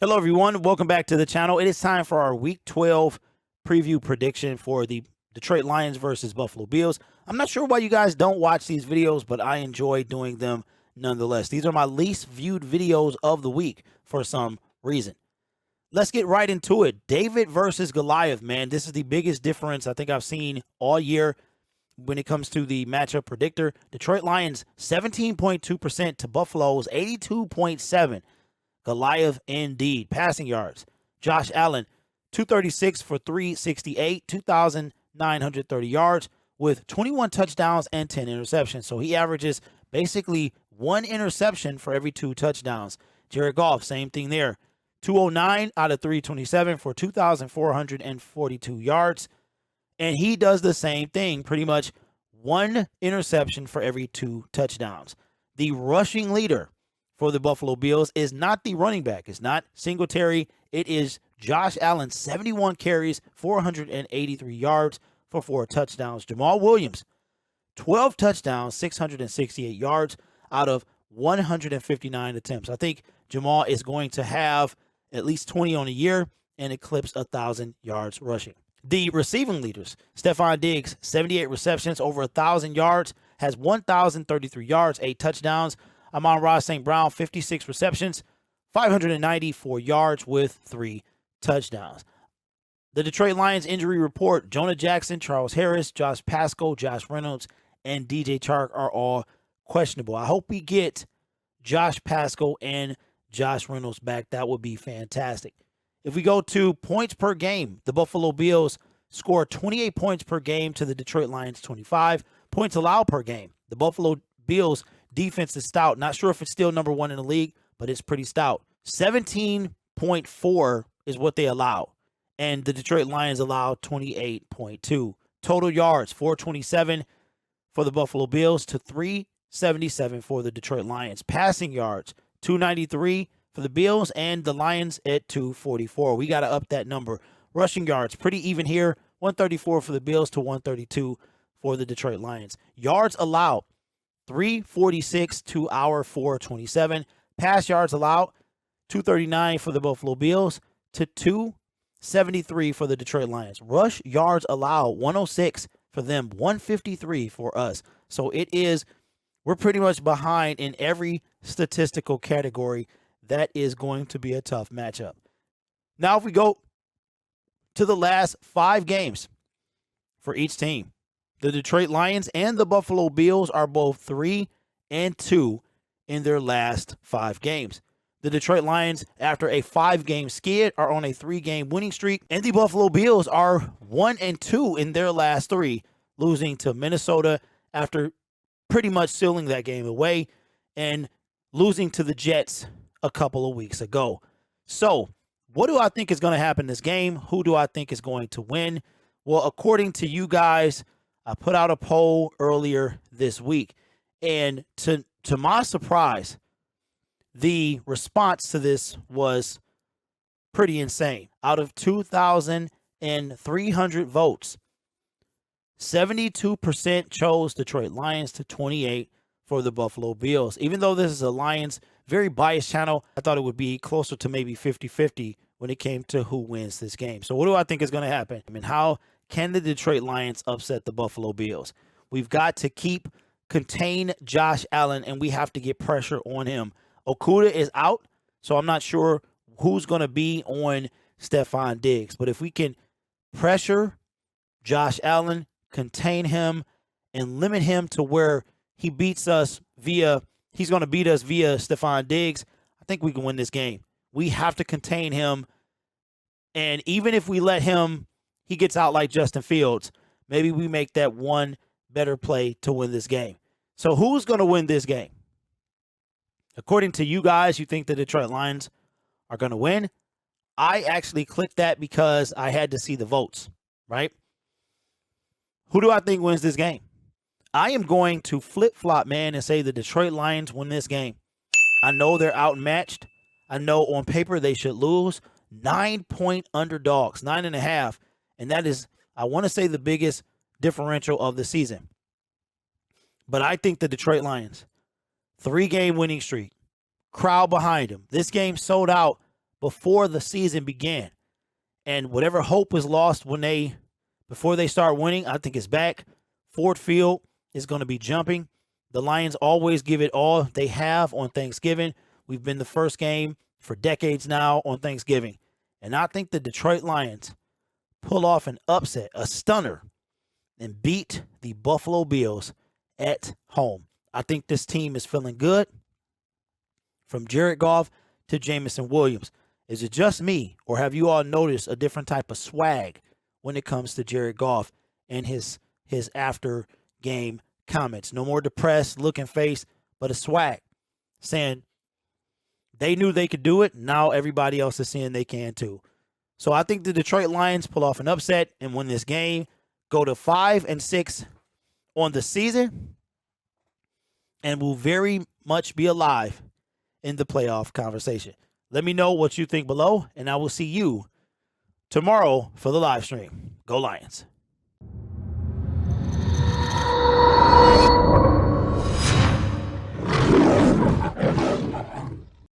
Hello, everyone. Welcome back to the channel. It is time for our Week 12 preview prediction for the Detroit Lions versus Buffalo Bills. I'm not sure why you guys don't watch these videos, but I enjoy doing them nonetheless. These are my least viewed videos of the week for some reason. Let's get right into it. David versus Goliath, man. This is the biggest difference I think I've seen all year when it comes to the matchup predictor. Detroit Lions 17.2% to Buffalo's 82.7%. Goliath indeed. Passing yards. Josh Allen, 236 for 368, 2,930 yards with 21 touchdowns and 10 interceptions. So he averages basically one interception for every 2 touchdowns. Jared Goff, same thing there. 209 out of 327 for 2,442 yards. And he does the same thing, pretty much one interception for every 2 touchdowns. The rushing leader for the Buffalo Bills is not the running back. It's not Singletary. It is Josh Allen, 71 carries, 483 yards for 4 touchdowns. Jamal Williams, 12 touchdowns, 668 yards out of 159 attempts. I think Jamal is going to have at least 20 on the year and eclipse 1,000 yards rushing. The receiving leaders, Stephon Diggs, 78 receptions, over 1,000 yards, has 1,033 yards, 8 touchdowns. Amon-Ra St. Brown, 56 receptions, 594 yards with 3 touchdowns. The Detroit Lions injury report, Jonah Jackson, Charles Harris, Josh Pascal, Josh Reynolds, and DJ Chark are all questionable. I hope we get Josh Pascal and Josh Reynolds back. That would be fantastic. If we go to points per game, the Buffalo Bills score 28 points per game to the Detroit Lions 25. Points allowed per game. The Buffalo Bills defense is stout. Not sure if it's still number 1 in the league, but it's pretty stout. 17.4 is what they allow. And the Detroit Lions allow 28.2. Total yards, 427 for the Buffalo Bills to 377 for the Detroit Lions. Passing yards, 293 for the Bills and the Lions at 244. We got to up that number. Rushing yards, pretty even here. 134 for the Bills to 132 for the Detroit Lions. Yards allowed, 346 to our 427. Pass yards allowed, 239 for the Buffalo Bills to 273 for the Detroit Lions. Rush yards allowed, 106 for them, 153 for us. So we're pretty much behind in every statistical category. That is going to be a tough matchup. Now, if we go to the last 5 games for each team, the Detroit Lions and the Buffalo Bills are both 3-2 in their last 5 games. The Detroit Lions, after a 5-game skid, are on a 3-game winning streak, and the Buffalo Bills are 1-2 in their last 3, losing to Minnesota after pretty much sealing that game away and losing to the Jets a couple of weeks ago. So, what do I think is going to happen in this game? Who do I think is going to win? Well, according to you guys, I put out a poll earlier this week, and to my surprise, the response to this was pretty insane. Out of 2,300 votes, 72% chose Detroit Lions to 28 for the Buffalo Bills. Even though this is a Lions very biased channel, I thought it would be closer to maybe 50-50 when it came to who wins this game. So what do I think is going to happen? I mean, how can the Detroit Lions upset the Buffalo Bills? We've got to contain Josh Allen, and we have to get pressure on him. Okudah is out, so I'm not sure who's going to be on Stephon Diggs. But if we can pressure Josh Allen, contain him, and limit him to where he beats us he's going to beat us via Stephon Diggs, I think we can win this game. We have to contain him, and even if we let he gets out like Justin Fields, maybe we make that one better play to win this game. So who's going to win this game? According to you guys, you think the Detroit Lions are going to win. I actually clicked that because I had to see the votes, right? Who do I think wins this game? I am going to flip-flop, man, and say the Detroit Lions win this game. I know they're outmatched. I know on paper they should lose. 9-point underdogs, 9.5. And that is, I want to say, the biggest differential of the season. But I think the Detroit Lions, 3-game winning streak, crowd behind them. This game sold out before the season began. And whatever hope was lost before they start winning, I think it's back. Ford Field is going to be jumping. The Lions always give it all they have on Thanksgiving. We've been the first game for decades now on Thanksgiving. And I think the Detroit Lions pull off an upset, a stunner, and beat the Buffalo Bills at home. I think this team is feeling good. From Jared Goff to Jameson Williams. Is it just me, or have you all noticed a different type of swag when it comes to Jared Goff and his after game comments? No more depressed looking face, but a swag saying they knew they could do it. Now everybody else is saying they can too. So I think the Detroit Lions pull off an upset and win this game, go to 5-6 on the season, and will very much be alive in the playoff conversation. Let me know what you think below, and I will see you tomorrow for the live stream. Go Lions.